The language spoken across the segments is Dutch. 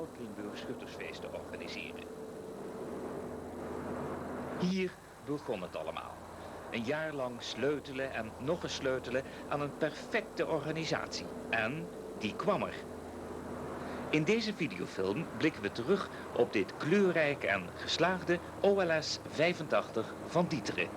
Valkenburg schuttersfeest te organiseren. Hier begon het allemaal. Een jaar lang sleutelen en nog eens sleutelen aan een perfecte organisatie. En die kwam er. In deze videofilm blikken we terug op dit kleurrijke en geslaagde OLS 85 van Dieteren.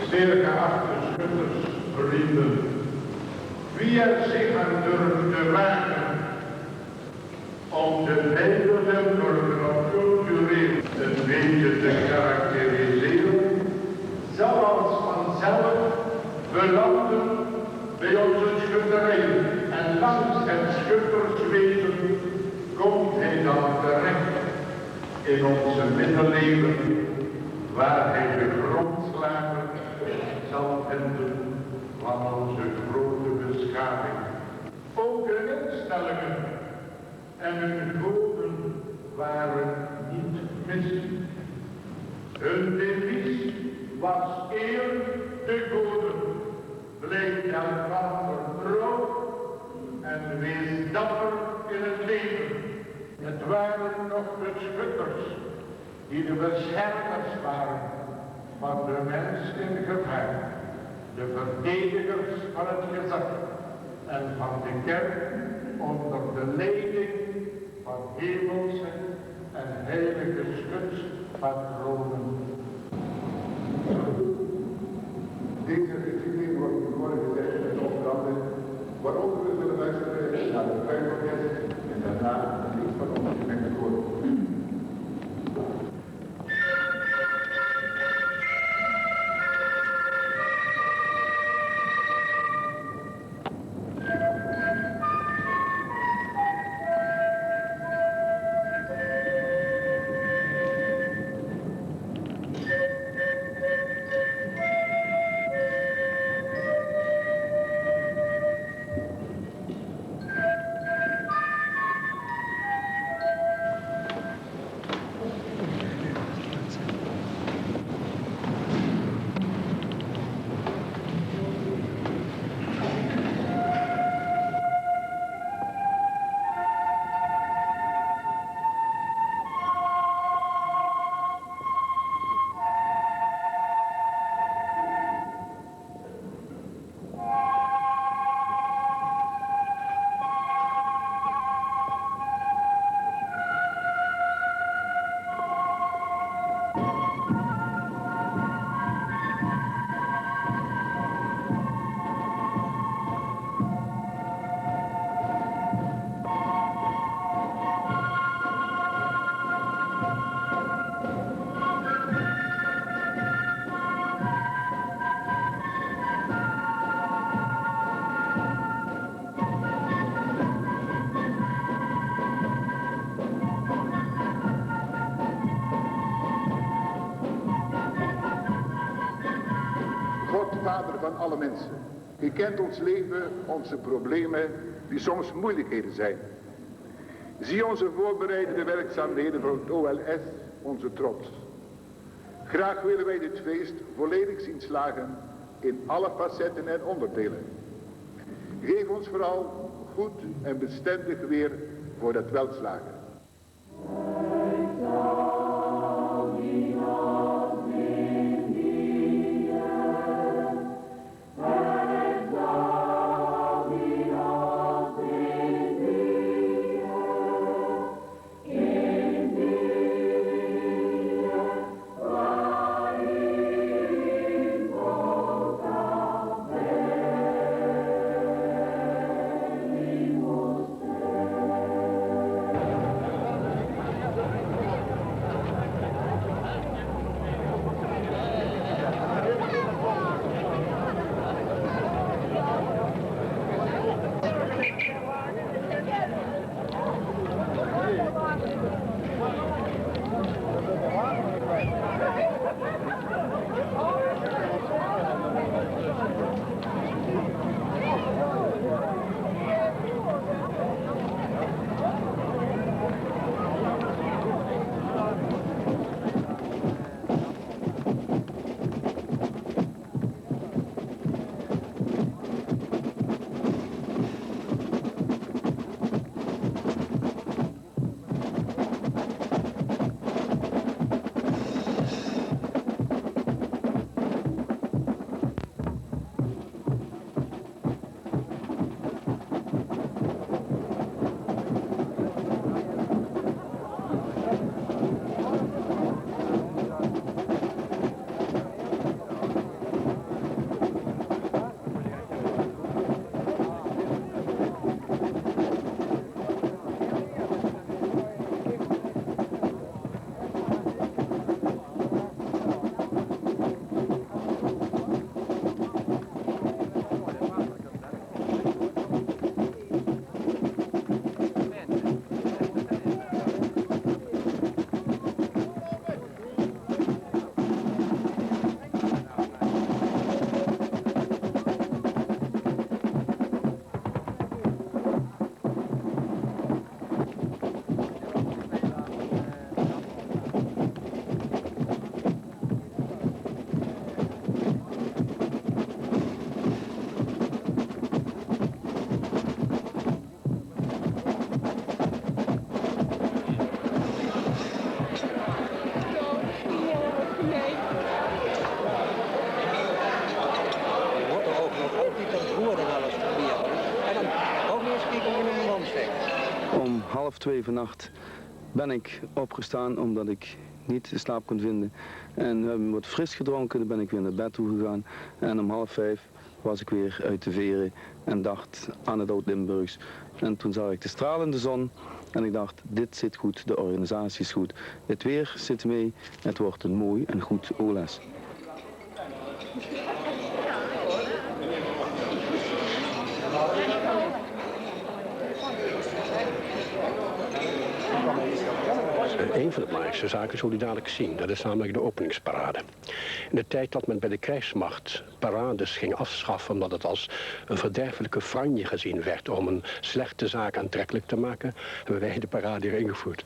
Zeer geachte schutters, vrienden, wie er zich aan durft te wagen om de Nederlandse burger cultureel een beetje te karakteriseren, zal als vanzelf belanden bij onze schutterijen en langs het schutterswezen komt hij dan terecht in onze middeleeuwen, waar hij de grondslagen zal vinden van onze grote beschaving. Ook de instellingen en hun goden waren niet mis. Hun devies was eer de goden, blijf elkander trouw en wees dapper in het leven. Het waren nog de schutters die de beschermers waren van de mens in gevaar, de verdedigers van het gezag en van de kerk onder de leiding van hemelse en heilige schutspatronen. Deze geschiedenis wordt begonnen gezegd met opdrachten, waaronder we zullen luisteren naar de Bijbeltekst en daarna een lied van ons gemengd woord. Vader van alle mensen, u kent ons leven, onze problemen, die soms moeilijkheden zijn. Zie onze voorbereidende werkzaamheden voor het OLS, onze trots. Graag willen wij dit feest volledig zien slagen in alle facetten en onderdelen. Geef ons vooral goed en bestendig weer voor dat welslagen. Om 1:30 vannacht ben ik opgestaan omdat ik niet de slaap kon vinden. En we hebben wat fris gedronken, dan ben ik weer naar bed toe gegaan. En om 4:30 was ik weer uit de veren en dacht aan het Oud-Limburgs. En toen zag ik de stralende zon en ik dacht, dit zit goed, de organisatie is goed. Het weer zit mee, het wordt een mooi en goed OLS. Een van de belangrijkste zaken zul je dadelijk zien. Dat is namelijk de openingsparade. In de tijd dat men bij de krijgsmacht parades ging afschaffen omdat het als een verderfelijke franje gezien werd om een slechte zaak aantrekkelijk te maken, hebben wij de parade hier ingevoerd.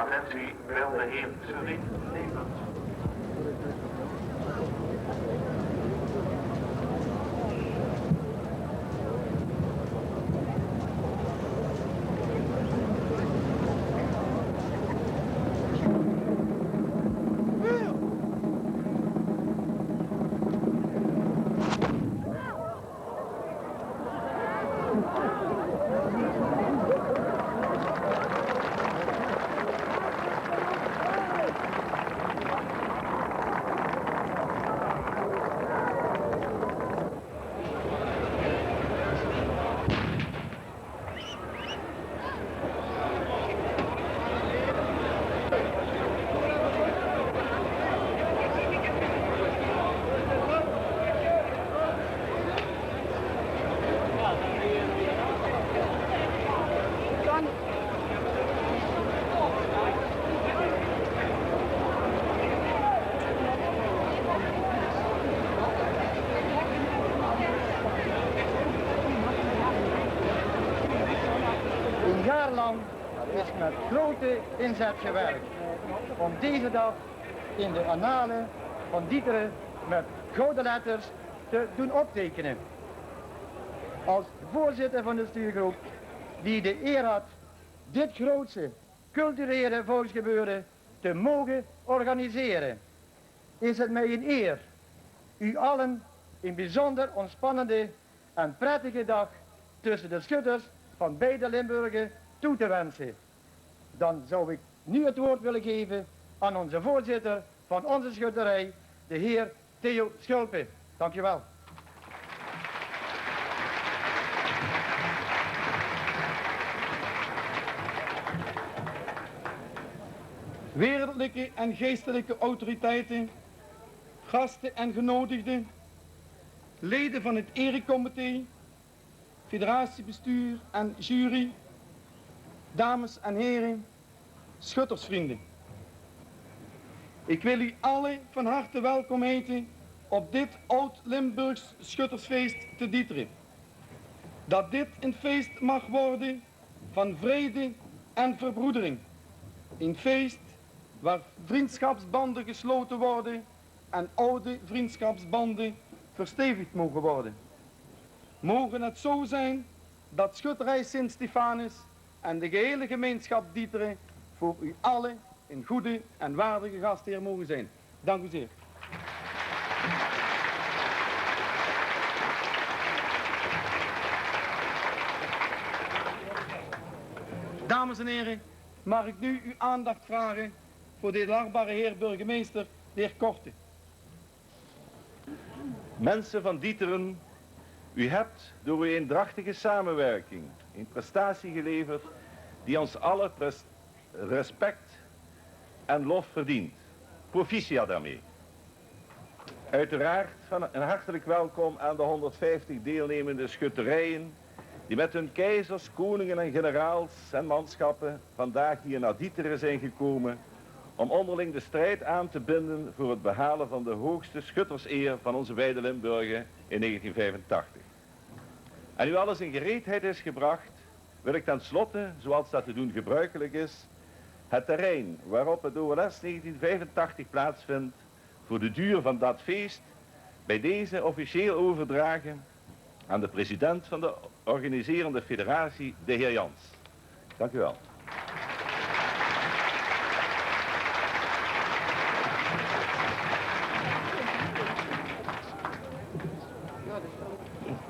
attentie, wil de heer Suriet Stevens. Een jaar lang is met grote inzet gewerkt om deze dag in de annalen van Dieteren met gouden letters te doen optekenen. Als voorzitter van de stuurgroep die de eer had dit grootste culturele volksgebeuren te mogen organiseren, is het mij een eer u allen een bijzonder ontspannende en prettige dag tussen de schutters van beide Limburgen toe te wensen. Dan zou ik nu het woord willen geven aan onze voorzitter van onze schutterij, de heer Theo Schulpe. Dank je wel. Wereldlijke en geestelijke autoriteiten, gasten en genodigden, leden van het erecomité, federatiebestuur en jury, dames en heren, schuttersvrienden. Ik wil u allen van harte welkom heten op dit Oud-Limburgs schuttersfeest te Dieteren. Dat dit een feest mag worden van vrede en verbroedering. Een feest waar vriendschapsbanden gesloten worden en oude vriendschapsbanden verstevigd mogen worden. Mogen het zo zijn dat schutterij Sint-Stefanus en de gehele gemeenschap Dieteren voor u allen een goede en waardige gastheer mogen zijn. Dank u zeer. Dames en heren, mag ik nu uw aandacht vragen voor de edelachtbare heer burgemeester, de heer Korte. Mensen van Dieteren, u hebt door uw eendrachtige samenwerking een prestatie geleverd die ons alle respect en lof verdient. Proficiat daarmee. Uiteraard een hartelijk welkom aan de 150 deelnemende schutterijen die met hun keizers, koningen en generaals en manschappen vandaag hier naar Dieteren zijn gekomen om onderling de strijd aan te binden voor het behalen van de hoogste schutterseer van onze beide Limburgen in 1985. En nu alles in gereedheid is gebracht, wil ik tenslotte, zoals dat te doen gebruikelijk is, het terrein waarop het OLS 1985 plaatsvindt voor de duur van dat feest bij deze officieel overdragen aan de president van de organiserende federatie, de heer Jans. Dank u wel.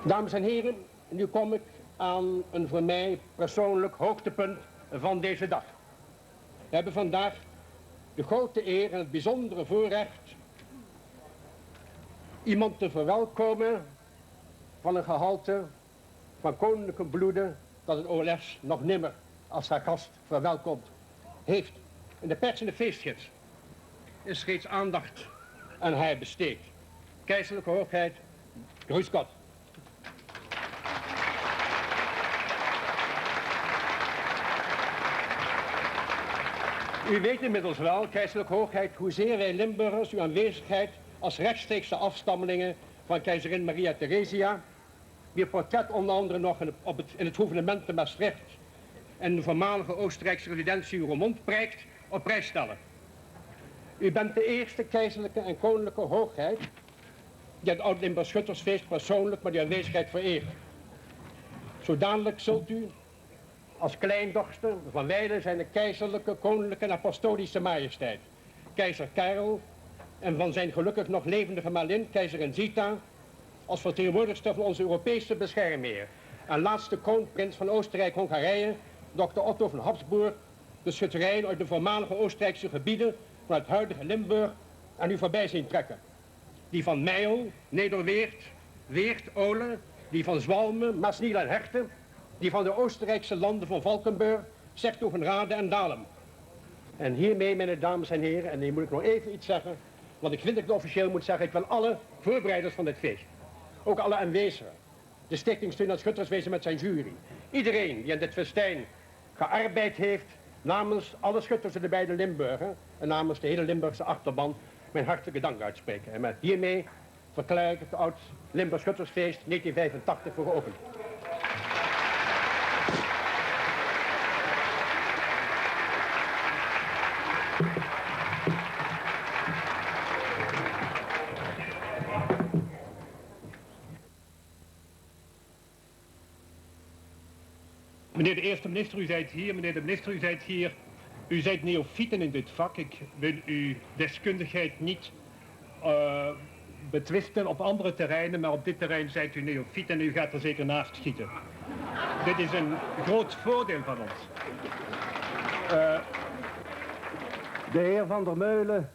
Dames en heren, nu kom ik aan een voor mij persoonlijk hoogtepunt van deze dag. We hebben vandaag de grote eer en het bijzondere voorrecht iemand te verwelkomen van een gehalte van koninklijke bloeden dat het OLS nog nimmer als haar gast verwelkomd heeft. In de pers en de feestgids is reeds aandacht aan hij besteed. Keizerlijke hoogheid, grüß Gott. U weet inmiddels wel, keizerlijke hoogheid, hoezeer wij Limburgers uw aanwezigheid als rechtstreekse afstammelingen van keizerin Maria Theresia, wier portret onder andere nog in het gouvernement te Maastricht en de voormalige Oostenrijkse residentie Roermond prijkt, op prijs stellen. U bent de eerste keizerlijke en koninklijke hoogheid die het Oud-Limburgs Schuttersfeest persoonlijk met uw aanwezigheid vereert. Zo dadelijk zult u als kleindochter van wijlen zijn de keizerlijke, koninklijke en apostolische majesteit, keizer Karel, en van zijn gelukkig nog levende gemalin, keizerin Zita, als vertegenwoordigster van onze Europese beschermheer en laatste kroonprins van Oostenrijk-Hongarije, dokter Otto van Habsburg, de schutterijen uit de voormalige Oostenrijkse gebieden van het huidige Limburg aan u voorbij zien trekken. Die van Meijel, Nederweert, Weert, Ole, die van Zwalmen, Maasniel en Herten, die van de Oostenrijkse landen van Valkenburg, Sertogenrade en Dalem. En hiermee, mijn dames en heren, en nu moet ik nog even iets zeggen, want ik vind dat ik het officieel moet zeggen, ik wil alle voorbereiders van dit feest, ook alle aanwezigen, de Stichting Steun aan Schutterswezen met zijn jury, iedereen die aan dit festijn gearbeid heeft, namens alle schutters in de beide Limburgen en namens de hele Limburgse achterban, mijn hartelijke dank uitspreken. En met hiermee verklaar ik het Oud-Limburgs Schuttersfeest 1985 voor geopend. Meneer de eerste minister, u zijt hier. Meneer de minister, u zijt hier. U zijt neofieten in dit vak. Ik wil uw deskundigheid niet betwisten op andere terreinen, maar op dit terrein zijt u neofiet en u gaat er zeker naast schieten. Dit is een groot voordeel van ons. De heer Van der Meulen,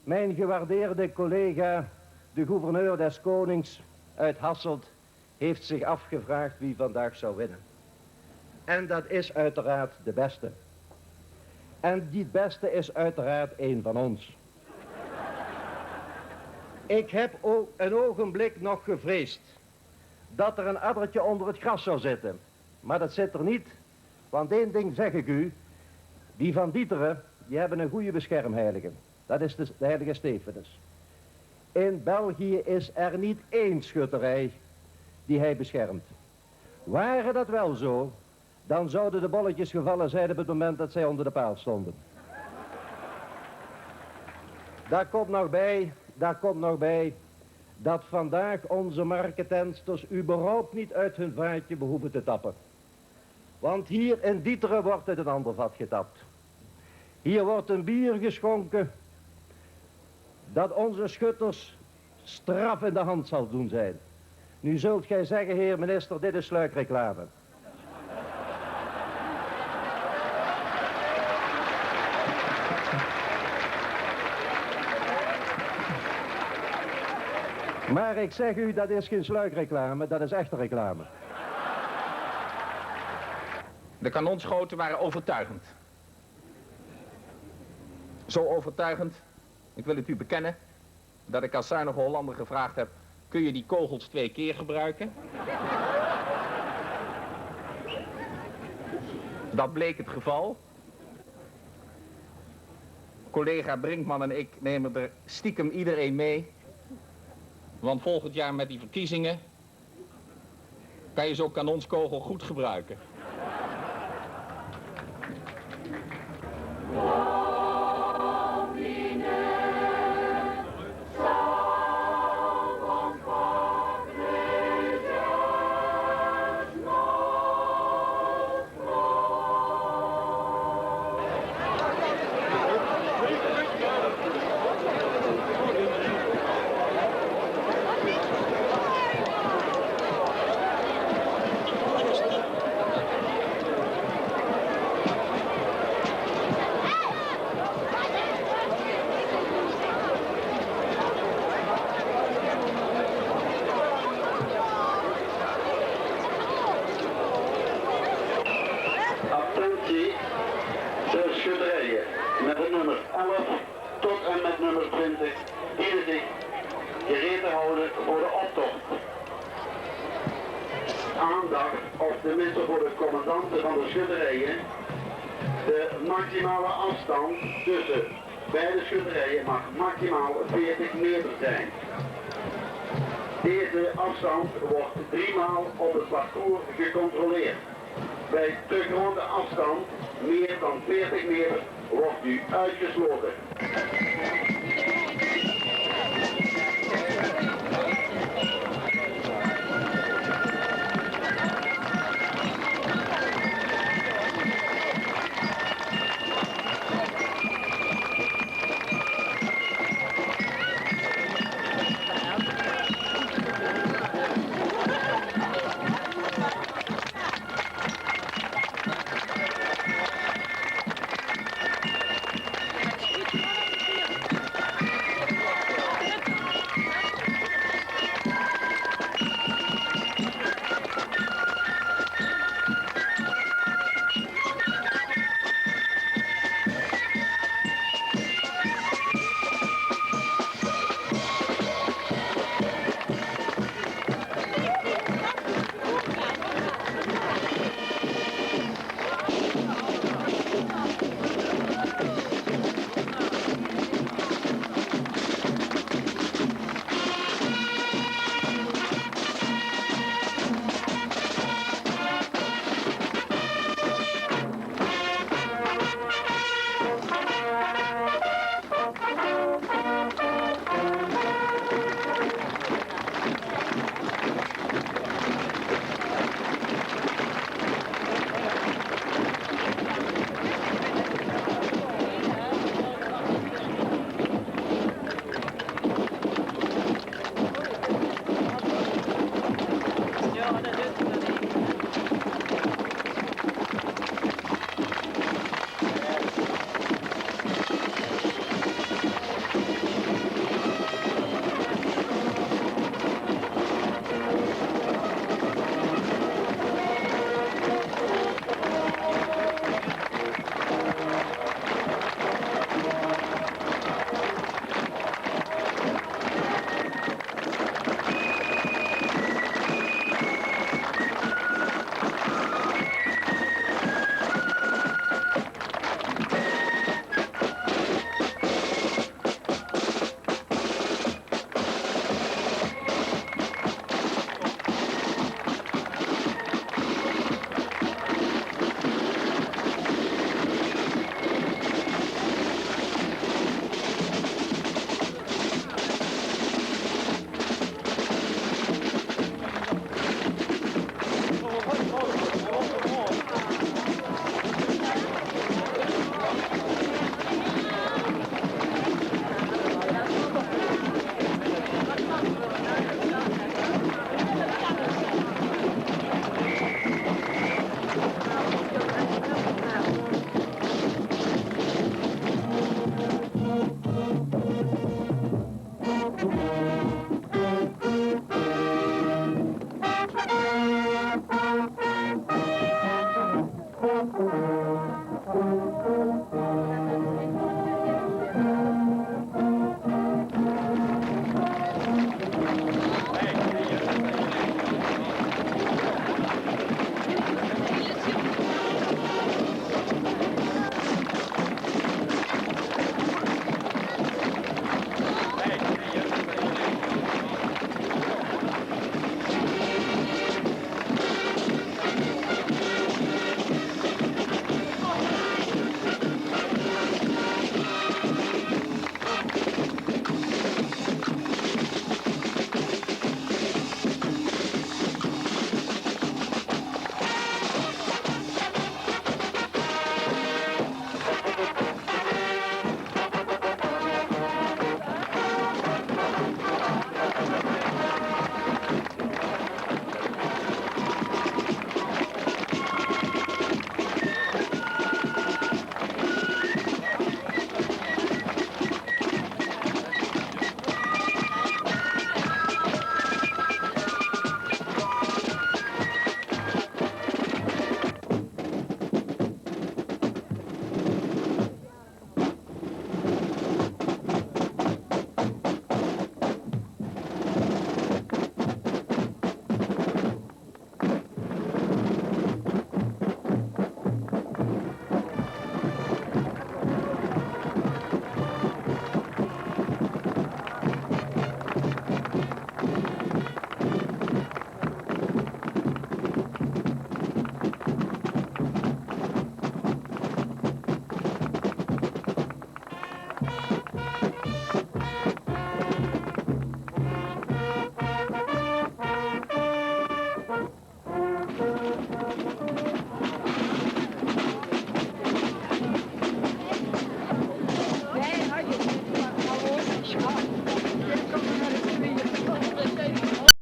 mijn gewaardeerde collega, de gouverneur des Konings uit Hasselt, heeft zich afgevraagd wie vandaag zou winnen. En dat is uiteraard de beste. En die beste is uiteraard een van ons. Ik heb ook een ogenblik nog gevreesd dat er een addertje onder het gras zou zitten. Maar dat zit er niet, want één ding zeg ik u, die van Dieteren, die hebben een goede beschermheilige. Dat is de heilige Stephanus. In België is er niet één schutterij die hij beschermt. Waren dat wel zo, dan zouden de bolletjes gevallen zijn op het moment dat zij onder de paal stonden. Daar komt nog bij dat vandaag onze marketensters überhaupt niet uit hun vaatje behoeven te tappen. Want hier in Dieteren wordt uit een ander vat getapt. Hier wordt een bier geschonken dat onze schutters straf in de hand zal doen zijn. Nu zult gij zeggen, heer minister, dit is sluikreclame. Maar ik zeg u, dat is geen sluikreclame, dat is echte reclame. De kanonschoten waren overtuigend. Zo overtuigend, ik wil het u bekennen, dat ik als zuinige Hollander gevraagd heb, kun je die kogels 2 keer gebruiken? Dat bleek het geval. Collega Brinkman en ik nemen er stiekem iedereen mee. Want volgend jaar met die verkiezingen kan je zo'n kanonskogel goed gebruiken. Tussen beide schutterijen mag maximaal 40 meter zijn. Deze afstand wordt 3 maal op het parcours gecontroleerd. Bij te grote afstand, meer dan 40 meter, wordt nu uitgesloten.